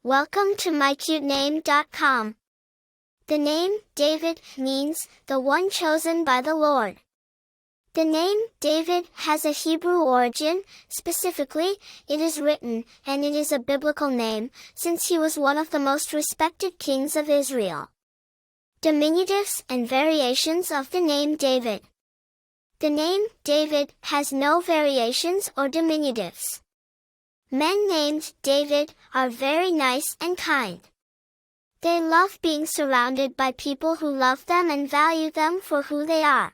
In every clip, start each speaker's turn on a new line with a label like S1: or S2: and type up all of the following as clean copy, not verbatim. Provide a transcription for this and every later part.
S1: Welcome to mycutename.com. The name, David, means, the one chosen by the Lord. The name, David, has a Hebrew origin. Specifically, it is written, and it is a biblical name, since he was one of the most respected kings of Israel. Diminutives and variations of the name David. The name, David, has no variations or diminutives. Men named David are very nice and kind. They love being surrounded by people who love them and value them for who they are.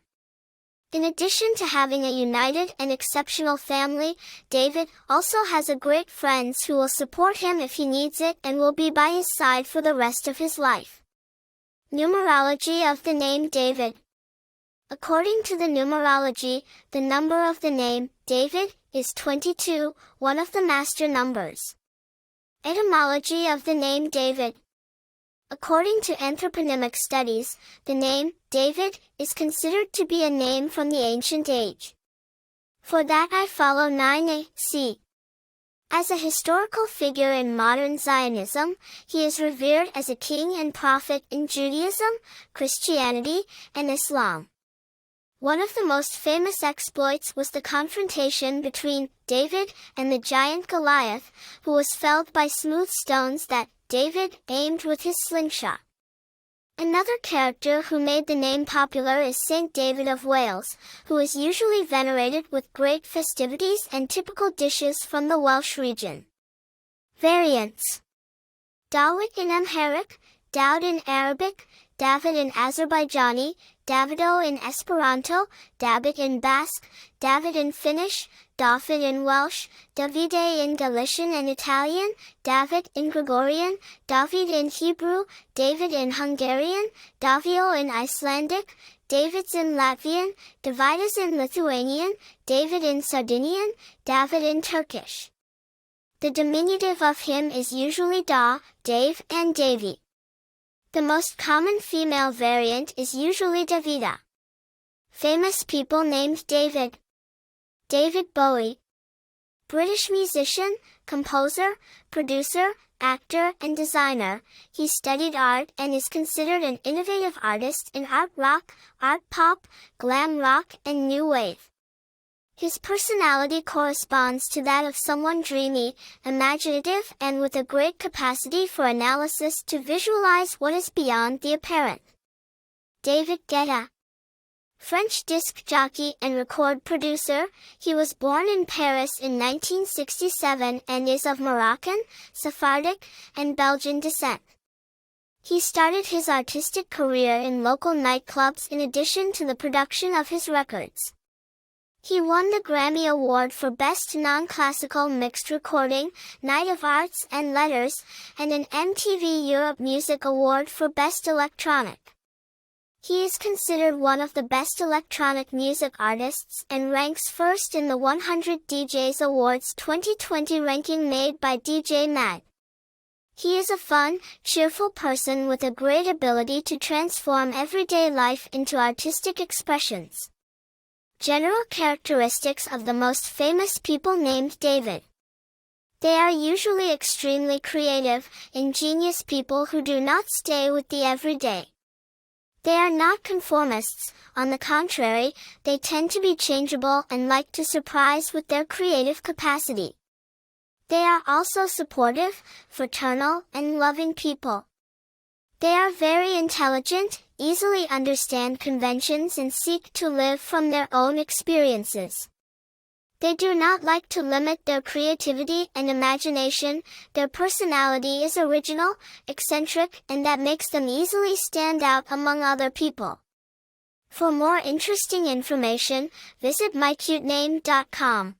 S1: In addition to having a united and exceptional family, David also has great friends who will support him if he needs it and will be by his side for the rest of his life. Numerology of the name David. According to the numerology, the number of the name, David, is 22, one of the master numbers. Etymology of the name David. According to anthroponymic studies, the name, David, is considered to be a name from the ancient age. For that I follow 9a. As a historical figure in modern Zionism, he is revered as a king and prophet in Judaism, Christianity, and Islam. One of the most famous exploits was the confrontation between David and the giant Goliath, who was felled by smooth stones that David aimed with his slingshot. Another character who made the name popular is Saint David of Wales, who is usually venerated with great festivities and typical dishes from the Welsh region. Variants: Dawit in Amharic, Daud in Arabic, David in Azerbaijani, Davido in Esperanto, David in Basque, David in Finnish, David in Welsh, Davide in Galician and Italian, David in Gregorian, David in Hebrew, David in Hungarian, Davio in Icelandic, Davids in Latvian, Davidas in Lithuanian, David in Sardinian, David in Turkish. The diminutive of him is usually Da, Dave, and Davy. The most common female variant is usually Davida. Famous people named David. David Bowie. British musician, composer, producer, actor, and designer, he studied art and is considered an innovative artist in art rock, art pop, glam rock, and new wave. His personality corresponds to that of someone dreamy, imaginative, and with a great capacity for analysis to visualize what is beyond the apparent. David Guetta. French disc jockey and record producer, he was born in Paris in 1967 and is of Moroccan, Sephardic, and Belgian descent. He started his artistic career in local nightclubs in addition to the production of his records. He won the Grammy Award for Best Non-Classical Mixed Recording, Night of Arts and Letters, and an MTV Europe Music Award for Best Electronic. He is considered one of the best electronic music artists and ranks first in the 100 DJs Awards 2020 ranking made by DJ Mag. He is a fun, cheerful person with a great ability to transform everyday life into artistic expressions. General characteristics of the most famous people named David. They are usually extremely creative, ingenious people who do not stay with the everyday. They are not conformists, on the contrary, they tend to be changeable and like to surprise with their creative capacity. They are also supportive, fraternal, and loving people. They are very intelligent, easily understand conventions and seek to live from their own experiences. They do not like to limit their creativity and imagination. Their personality is original, eccentric, and that makes them easily stand out among other people. For more interesting information, visit mycutename.com.